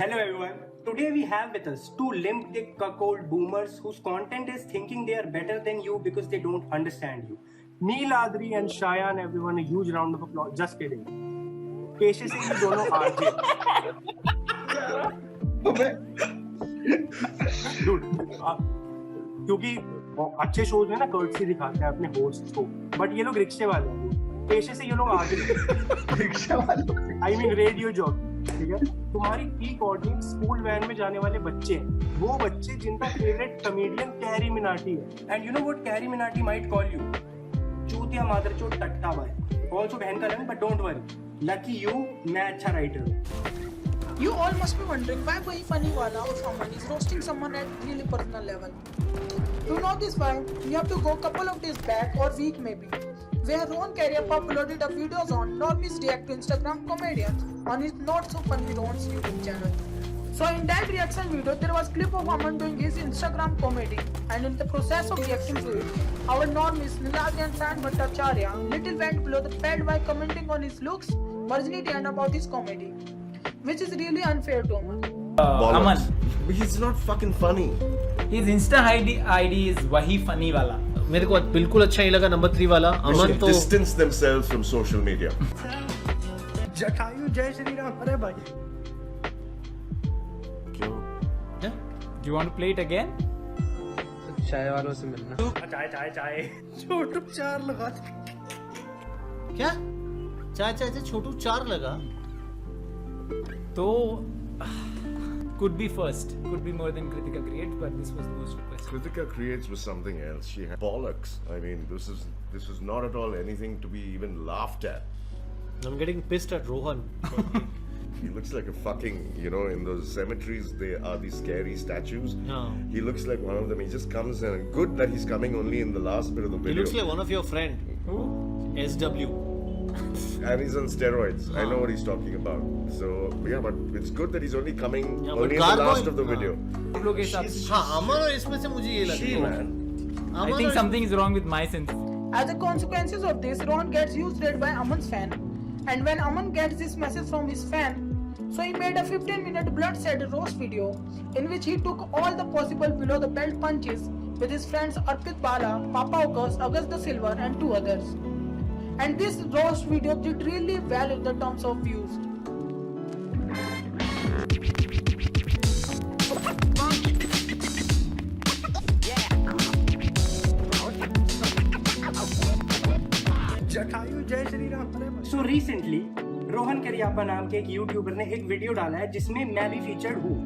Hello everyone. Today we have with us two limp dick cuckold boomers whose content is thinking they are better than you because they don't understand you. Neil Adri and Shayan, everyone, a huge round of applause. Just kidding. पेशे से ये दोनों RJ. Dude, क्योंकि अच्छे shows में ना courtesy दिखाते हैं अपने होस्ट को, बट ये लोग रिक्शे वाले हैं. पेशे से ये लोग आगे रिक्शा वाले, आई मीन रेडियो जॉकी. ठीक है, तुम्हारी पीक ऑडियंस स्कूल वैन में जाने वाले बच्चे हैं, वो बच्चे जिनका फेवरेट कमेडियन कैरी मिनाटी है. And you know what carry Minati might call you? चूतिया मादरचोद टट्टा भाई. ऑल्सो बहन का रंग, but don't worry, lucky you, मैं अच्छा राइटर हूँ. You all must be wondering why Wahi Funny Wala or someone is roasting someone at really personal level. To know this why, you have to go couple of days back or week maybe, where Rohan Cariappa uploaded a videos on Normies react to Instagram comedians on his Not So Funny Rohan's YouTube channel. So in that reaction video, there was clip of Aman doing his Instagram comedy, and in the process of reacting to it, our Normies Niladi and San Bhattacharya little went below the pad by commenting on his looks, virginity and about his comedy, which is really unfair to Aman. Aman. But he's not fucking funny. His Insta ID is Wahi Funny Wala. मेरे को बिल्कुल अच्छा नहीं लगा number 3 वाला. अमन तो distance themselves from social media. Jatayu जय श्री राम. अरे भाई क्यों? Do you want to play it again? चाय वालों से मिलना. चाय छोटू 4 लगा. क्या चाय से छोटू 4 लगा? तो could be first, could be more than Kritika creates, but this was the most requested. Kritika creates was something else. She had bollocks. I mean, this is not at all anything to be even laughed at. I'm getting pissed at Rohan. He looks like a fucking, in those cemeteries, there are these scary statues. No. He looks like one of them. He just comes and good that he's coming only in the last bit of the He video. looks like one of your friend. Who? SW. And he's on steroids. I know what he's talking about. So, yeah, but it's good that he's only coming only in the last of the video. आप लोग के हिसाब से. हाँ, अमन और इसमें से मुझे ये She, लगा. man. I think something is wrong with my sense. As a consequences of this, Rohan gets used red by Aman's fan, and when Aman gets this message from his fan, so he made a 15-minute blood-shed roast video in which he took all the possible below-the-belt punches with his friends Arpit Bala, Papa Okas, August the Silver, and 2 others. And this roast video did really well in the terms of views. Jatayu जय Shri Ram. So recently Rohan करियाप्पा नाम के एक YouTuber ने एक video डाला है जिसमें मैं भी फीचर्ड हूँ.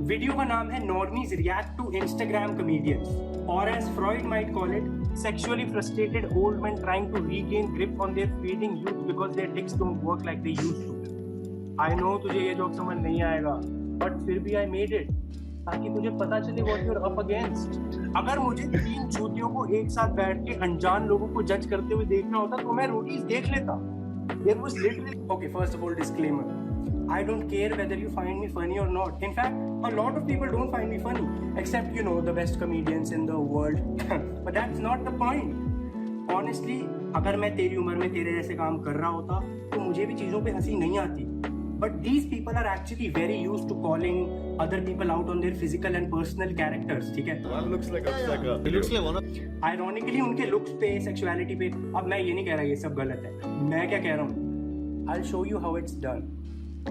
वीडियो का नाम है normies react to Instagram comedians, और as Freud might call it, sexually frustrated old men trying to regain grip on their fading youth because their dicks don't work like they used to. I know तुझे ये joke समझ नहीं आएगा, but फिर भी I made it ताकि तुझे पता चले what you're up against. अगर मुझे 3 चूतियों को एक साथ बैठ के अनजान लोगों को जज करते हुए देखना होता तो मैं रोटीज देख लेता. There was literally, okay, first of all, disclaimer. I don't care whether you find me funny or not. In fact, a lot of people don't find me funny, except, the best comedians in the world. But that's not the point. Honestly, अगर मैं तेरी उम्र में तेरे जैसे काम कर रहा होता तो मुझे भी चीज़ों पे हंसी नहीं आती. But these people are actually very used to calling other people out on their physical and personal characters. ठीक है? One looks like a He looks like one of. Ironically, उनके looks पे, sexuality पे, अब मैं ये नहीं कह रहा ये सब गलत है. मैं क्या कह रहा हूँ? I'll show you how it's done.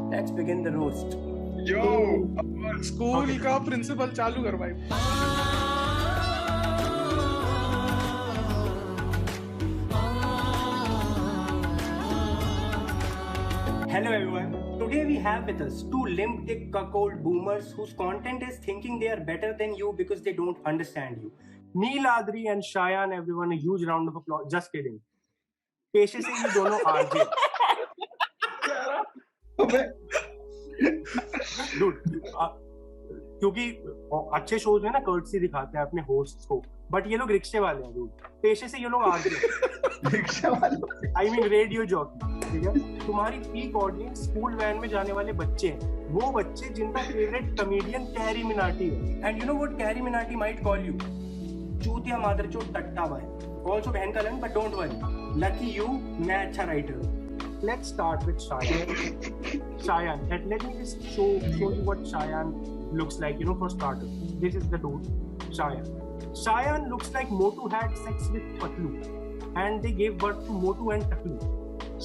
Let's begin the roast. Yo, school का प्रिंसिपल चालू कर भाई. Hello everyone. Today we have with us two limp dick cuckold boomers whose content is thinking they are better than you because they don't understand you. Neil Adri and Shayan, everyone, a huge round of applause. Just kidding. पेशे से ये दोनों RJ. Dude, क्योंकि अच्छे shows में ना courtesy दिखाते हैं अपने होस्ट को, बट ये लोग रिक्शे वाले हैं. dude, पेशे से ये लोग आगे रिक्शा वाले, आई मीन रेडियो जॉकी. ठीक है, तुम्हारी पीक ऑडियंस स्कूल वैन में जाने वाले बच्चे हैं, वो बच्चे जिनका फेवरेट कमेडियन कैरी मिनाटी है. And you know what carry Minati might call you? चूतिया मादरचोद टट्टा भाई. ऑल्सो बहन का रंग, but don't worry, lucky you, मैं अच्छा राइटर हूँ. let's start with Cheyenne. Cheyenne, and let me just show you what Cheyenne looks like. You know, for starters, this is the dude, Cheyenne. Cheyenne looks like Motu had sex with Patlu, and they gave birth to Motu and Taklu.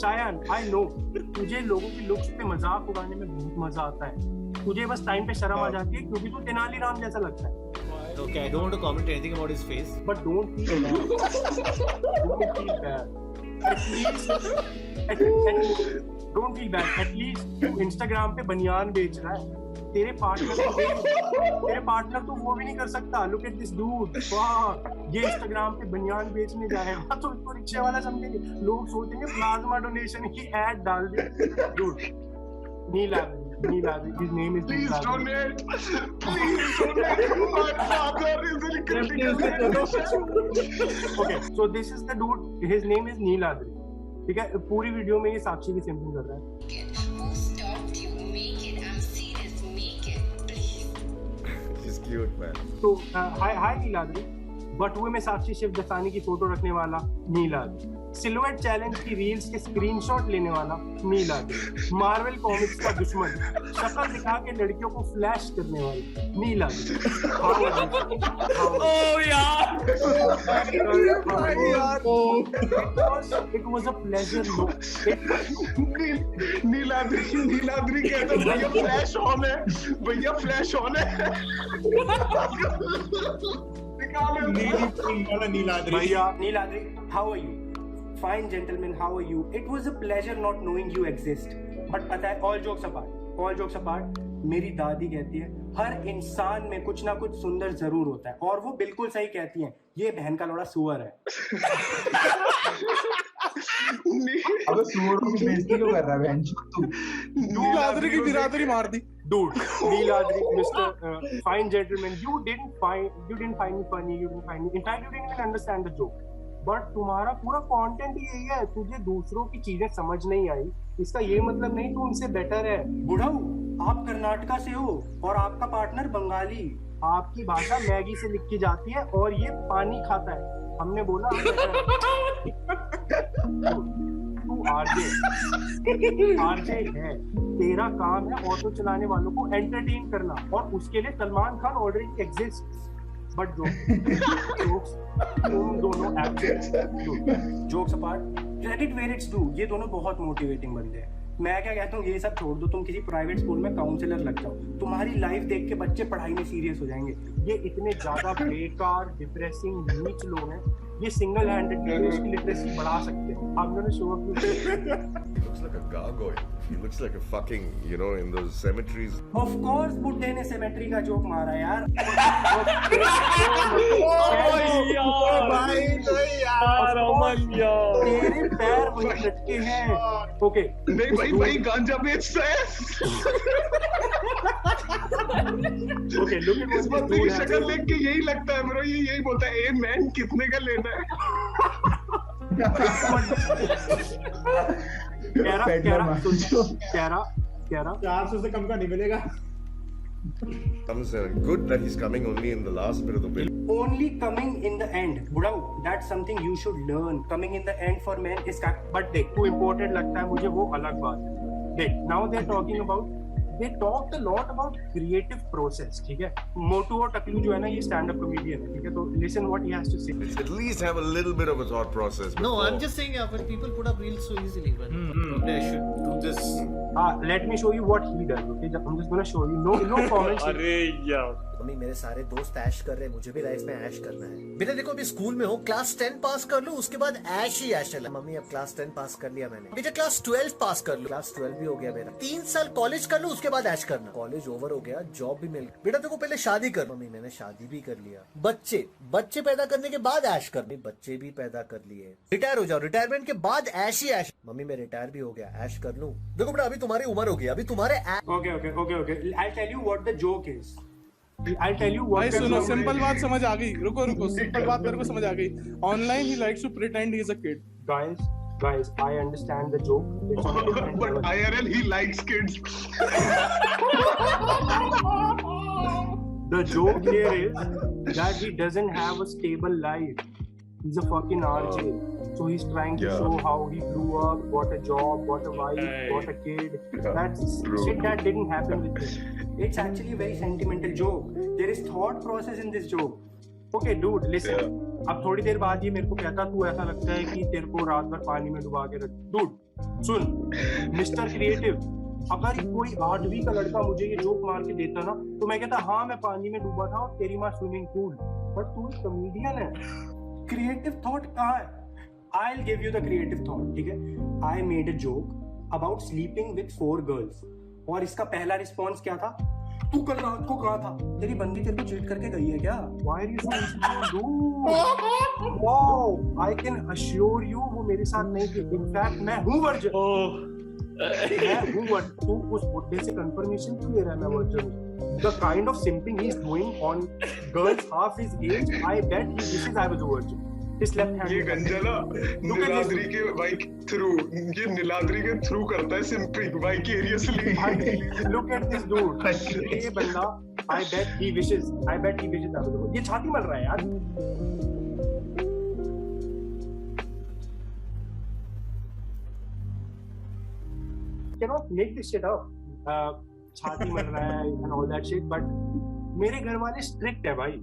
Cheyenne, I know, तुझे लोगों की looks पे मजाक उड़ाने में बहुत मजा आता है. तुझे बस टाइम पे शर्म आ जाती है क्योंकि तू तेनालीराम जैसा लगता है. Okay, I don't want to comment anything about his face. But don't feel bad. Don't feel bad. At least, don't feel bad. At least तू Instagram पे बनियान बेच रहा है. तेरे पार्टनर तो वो भी नहीं कर सकता. Look at this dude. वाह, ये Instagram पे बनियान बेचने जाएगा तो इसको रिक्शे वाला समझेंगे. लोग सोचेंगे प्लाज्मा डोनेशन की एड डाल दे. Dude, Niladri. His name is Please Neeladri. donate. Please donate. My father is in critical condition. Okay, so this is the dude. His name is Neeladri. ठीक है, पूरी वीडियो में ये साक्षी की सिंपल कर रहा है. Who stopped you? Make it. I'm serious. Make it, please. She's cute, man. तो हाय नीलाद्री. बटुए में साक्षी शिव दसानी की फोटो रखने वाला नीलाद्री. सिलुएट चैलेंज की रील्स के स्क्रीनशॉट लेने वाला नीलाद्री. मार्वल कॉमिक्स का दुश्मन. शक्ल दिखा के लड़कियों को फ्लैश करने वाला नीलाद्री. Oh यार. It was a pleasure. Niladri कहता भैया फ्लैश ऑन है. भैया फ्लैश ऑन है. Bhaiya, Neeladri, how are you? Fine gentlemen, how are you? It was a pleasure not knowing you exist. But पता है, all jokes apart, मेरी दादी कहती है हर इंसान में कुछ ना कुछ सुंदर जरूर होता है, और वो बिल्कुल सही कहती हैं. ये बहन का लोड़ा सुअर है. अबे सुअर को बेइज्जती क्यों कर रहा है बहन तू? नीलाद्री की बिरादरी मार दी. Dude, Neeladri, Mr. Fine gentleman, you didn't find me funny, you didn't find me. In fact, you didn't even understand the joke. But तुम्हारा पूरा कंटेंट ही यही है. तुझे दूसरों की चीजें समझ नहीं आई, इसका ये मतलब नहीं तू उनसे बेटर है. बुढ़ाऊ, आप कर्नाटका से हो और आपका पार्टनर बंगाली. आपकी भाषा मैगी से लिखी जाती है और ये पानी खाता है. हमने बोला तू आरजे है. तेरा काम है ऑटो चलाने वालों को एंटरटेन करना, और उसके लिए Salman Khan already exist. But तुम दोनों jokes apart, credit where it's due, ये दोनों बहुत मोटिवेटिंग बंदे हैं. मैं क्या कहता हूँ, ये सब छोड़ दो, तुम किसी प्राइवेट स्कूल में काउंसलर लग जाओ. तुम्हारी लाइफ देख के बच्चे पढ़ाई में सीरियस हो जाएंगे. ये इतने ज्यादा बेकार, डिप्रेसिंग, नीच लोग हैं, ये सिंगल हैंडेडली उसकी लिटरेसी बढ़ा सकते हैं. I'm gonna show up. He looks like a gargoyle. He looks like a fucking, you know, in those cemeteries. Of course, बुड्ढे ने सेमेट्री का जोक मारा यार. तेरे पैर वही लटके हैं. ओके, नहीं भाई गांजा बेचता है. ओके, look at इस बात की शक्ल देख के यही लगता है मेरा. ये यही बोलता है, ए मैन कितने का लेना है? कह रहा 400 से कम का नहीं मिलेगा. Good that he's coming only in the last bit of the film. only coming in the end. बुढ़ाऊ, that's something you should learn. Coming in the end for men is but देख, तू important लगता है मुझे, वो अलग बात है. देख, now they're talking about, they talked a lot about creative process. ठीक है, मोटू और टकलू जो है ना, ये stand up comedian है. ठीक है, तो listen what he has to say. At least have a little bit of a thought process. No, before. I'm just saying, yeah, but people put up reels so easily. But probably I should do this. Let me show you what he does. Okay, I'm just gonna show you. No comments. अरे यार, mummy मेरे सारे दोस्त ऐश कर रहे हैं, मुझे भी लाइफ में ऐश करना है. बेटा देखो अभी स्कूल में हो, क्लास 10 पास कर लो, उसके बाद ऐश ही ऐश है. मम्मी अब क्लास 10 पास कर लिया मैंने. बेटा क्लास 12 पास कर लो. क्लास 12 भी हो गया मेरा. 3 साल कॉलेज कर लो, उसके बाद ऐश करना. कॉलेज ओवर हो गया, जॉब भी मिल. बेटा देखो पहले शादी कर. मम्मी मैंने शादी भी कर लिया. बच्चे पैदा करने के बाद ऐश कर. बच्चे भी पैदा कर लिए. रिटायर हो जाओ, रिटायरमेंट के बाद ऐश ही ऐश. मम्मी मैं रिटायर भी हो गया, ऐश कर लूं. देखो बेटा अभी तुम्हारी उम्र हो गई, अभी तुम्हारे Okay. I'll tell you what the joke is. I'll tell you what. भाई सुनो, सिंपल बात समझ आ गई. रुको, सिंपल बात मेरे को समझ आ गई. Online he likes to pretend he is a kid. Guys, I understand the joke. It's on a different But level. IRL he likes kids. The joke here is that he doesn't have a stable life. He's a fucking RJ. So he's trying to show how he blew up, got a job, got a wife, got a kid. That's shit that didn't happen with him. It's actually a very sentimental joke. There is thought process in this joke. Okay, dude, listen. अब थोड़ी देर बाद ये मेरे को कहता तू ऐसा लगता है कि तेरे को रात भर पानी में डुबा के रख. Dude, सुन, मिस्टर क्रिएटिव. अगर कोई 8वीं का लड़का मुझे ये जोक मार के देता ना तो मैं कहता हाँ मैं पानी में डूबा था और तेरी माँ स्विमिंग पूल. बट तू एक कॉमेडियन है. क्रिएटिव थॉट कहाँ है? I'll give you the creative thought. ठीक है? I made a joke about sleeping with 4 girls. और इसका पहला रिस्पॉन्स क्या था? तू कल रात को कहाँ था? तेरी बंदी तेरे को चीट करके गई है क्या? Why are you so insecure? Wow, I can assure you वो मेरे साथ नहीं थी. In fact मैं हूँ वर्जिन. तू उस बुड्ढे से कंफर्मेशन क्यों ले रहा है मैं virgin? The kind of simping he's doing on girls half his age, I bet he wishes I was a virgin. His left hand. ये गंजला नीलाद्री के भाई थ्रू, ये नीलाद्री के थ्रू करता है सिंपिंग भाई के एरिया से लेके. Look at this dude. ये बंदा, I bet he wishes I was a virgin. ये छाती मर रहा है यार. Cannot make this shit up. छाती मर रहा है and all that shit, but मेरे घर वाले स्ट्रिक्ट है भाई.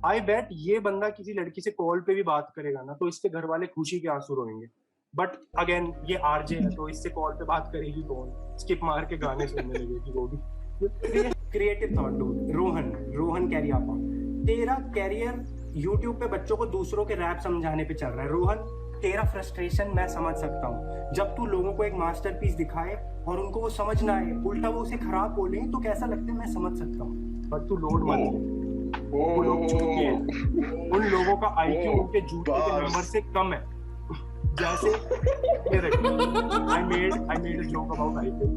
I bet ये बंदा किसी लड़की से कॉल पे भी बात करेगा ना तो इसके घर वाले खुशी के आंसू रोएंगे. बट अगेन ये आरजे है तो इससे कॉल पे बात करेगी कौन? स्किप मार के गाने सुनने लगेगी वो भी. Creative thought dude. Rohan Cariappa, तेरा कैरियर यूट्यूब पे बच्चों को दूसरों के रैप समझाने पे चल रहा है. रोहन, तेरा फ्रस्ट्रेशन मैं समझ सकता हूँ. जब तू लोगों को एक मास्टरपीस दिखाए और उनको वो समझ ना आए, उल्टा वो उसे खराब बोले तो कैसा लगता है मैं समझ सकता हूँ. बट तू लोड मत ले. वो लोग चूतिए हैं. उन लोगों का IQ उनके जूते के नंबर से कम है. जैसे I made a joke about IPL.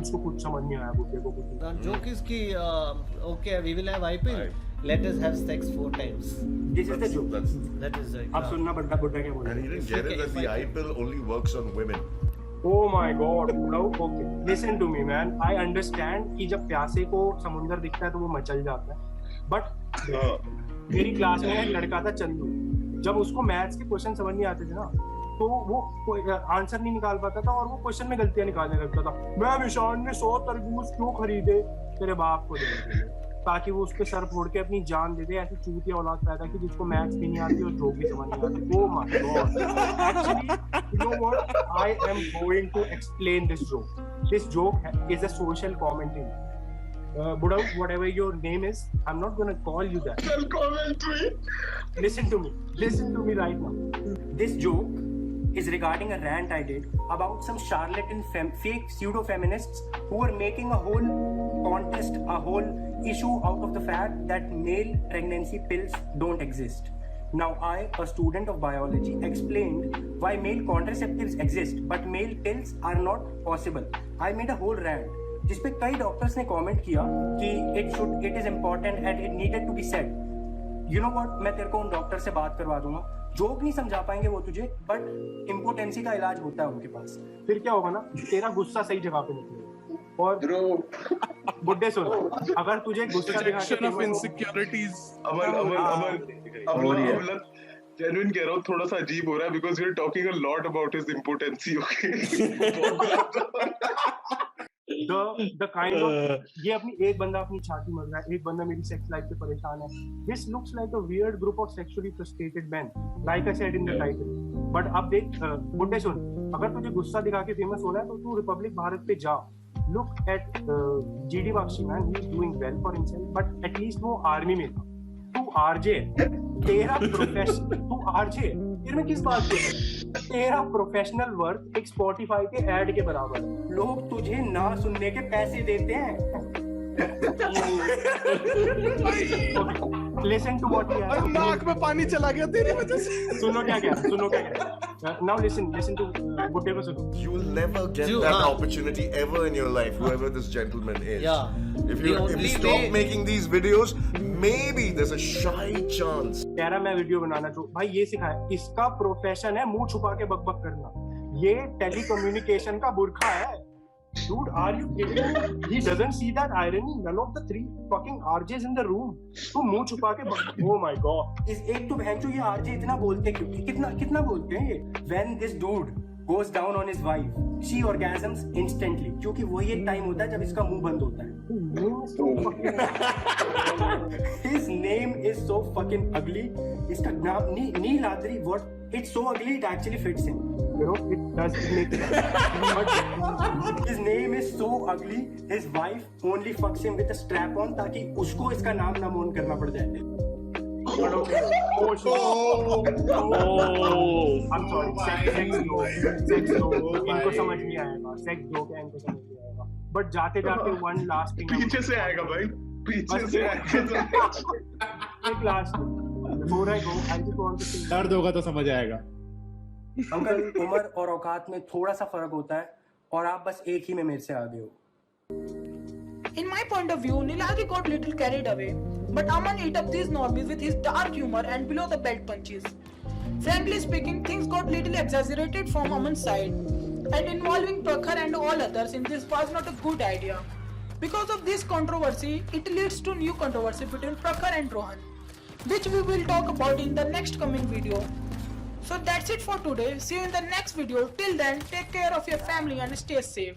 उसको कुछ समझ नहीं आया बुड्ढे को कुछ. The joke is कि okay we will have IPL. Let us have sex 4 times. This is the joke. That is right. अब सुनना बुड्ढा क्या बोल रहा And he didn't get it that the IPL only works on women. Oh my God, okay. Listen to me, man. I understand कि जब प्यासे को समुंदर दिखता है तो वो मचल जाता है. बट मेरी क्लास में एक लड़का था चंदू. जब उसको मैथ्स के क्वेश्चन समझ नहीं आते थे ना तो वो आंसर नहीं निकाल पाता था और वो क्वेश्चन में गलतियां निकालने लगता था. मैम ईशान ने 100 तरबूज क्यों खरीदे? तेरे बाप को दे, ताकि वो उसके सर फोड़ के अपनी जान दे दे. ऐसी चूतिया औलाद पैदा की जिसको मैथ्स भी नहीं आती और जोक भी समझ नहीं आती. Oh my God. Actually, you know what? I am going to explain this joke. This joke is a social commentary. Buddha, whatever your name is, I'm not gonna call you that. Listen to me right now. This joke is regarding a rant I did about some charlatan fake pseudo feminists who were making a whole contest, a whole issue out of the fact that male pregnancy pills don't exist. Now I, a student of biology, explained why male contraceptives exist but male pills are not possible. I made a whole rant जिसपे कई doctors ने comment किया कि it is important and it needed to be said. You know what, मैं तेरे को उन doctor से बात करवा दूंगा. जोक नहीं समझा पाएंगे वो तुझे, बट इम्पोर्टेंसी का इलाज होता है उनके पास. फिर क्या होगा ना, तेरा गुस्सा सही जगह पे निकलेगा. और बुड्ढे सुन, अगर तुझे गुस्सा rejection of insecurities. Aman genuine कह रहा हूँ, थोड़ा सा अजीब हो रहा है because we are talking a lot about his importancy. The kind of ये एक बंदा अपनी छाती मर रहा है, एक बंदा मेरी सेक्स लाइफ से परेशान है. This looks like a weird group of sexually frustrated men, like I said in the title. But अब देख बुड्ढे सुन, अगर तुझे गुस्सा दिखा के फेमस होना है तो तू रिपब्लिक भारत पे जा. Look at GD Bakshi, man. He is doing well for himself, but at least वो आर्मी में था. तू आरजे, तेरा प्रोफेशन, तू आरजे, फिर मैं किस बात पे है? तेरा प्रोफेशनल वर्क एक स्पॉटिफाई के ऐड के बराबर है. लोग तुझे ना सुनने के पैसे देते हैं. Listen to what he has. नाक में पानी चला गया तेरी वजह से. सुनो क्या क्या. Now listen to बुड्ढे को सुनो. You will never get that opportunity ever in your life, whoever this gentleman is. Yeah. If you stop making these videos, maybe there's a shy chance. कह रहा मैं वीडियो बनाना चाहूँ. भाई ये सिखाया, इसका प्रोफेशन है मुंह छुपा के बकबक करना. ये टेलीकम्युनिकेशन का बुर्खा है. Dude, are you kidding me? He doesn't see that irony. None of the 3 fucking RJs in the room. तो मुंह छुपा के oh my god. इस एक तो बहन जो ये RJ इतना बोलते क्यों? कितना बोलते हैं ये? When this dude goes down on his wife, she orgasms instantly. क्योंकि वही एक टाइम होता है जब इसका मुंह बंद होता है. His name is so fucking ugly. इसका नाम Niladri. What? It's so ugly it actually fits him. You know, it does make sense. But his name is so ugly. His wife only fucks him with a strap on ताकि उसको इसका नाम ना मोन करना पड़ जाए. I'm sorry. Sex no. इनको समझ नहीं आएगा. Sex no क्या इनको समझ नहीं आएगा. But जाते one last thing. पीछे से आएगा भाई. पीछे से आएगा. एक last thing. Before I go, I just want to say. दर्द होगा तो समझ आएगा. अंकल, उम्र और औकात में थोड़ा सा फर्क होता है और आप बस एक ही में मेरे से आगे हो. In my point of view, Niladri got little carried away, but Aman ate up these normies with his dark humor and below the belt punches. Frankly speaking, things got little exaggerated from Aman's side, and involving Prakhar and all others in this was not a good idea. Because of this controversy, it leads to new controversy between Prakhar and Rohan, which we will talk about in the next coming video. So that's it for today. See you in the next video. Till then, take care of your family and stay safe.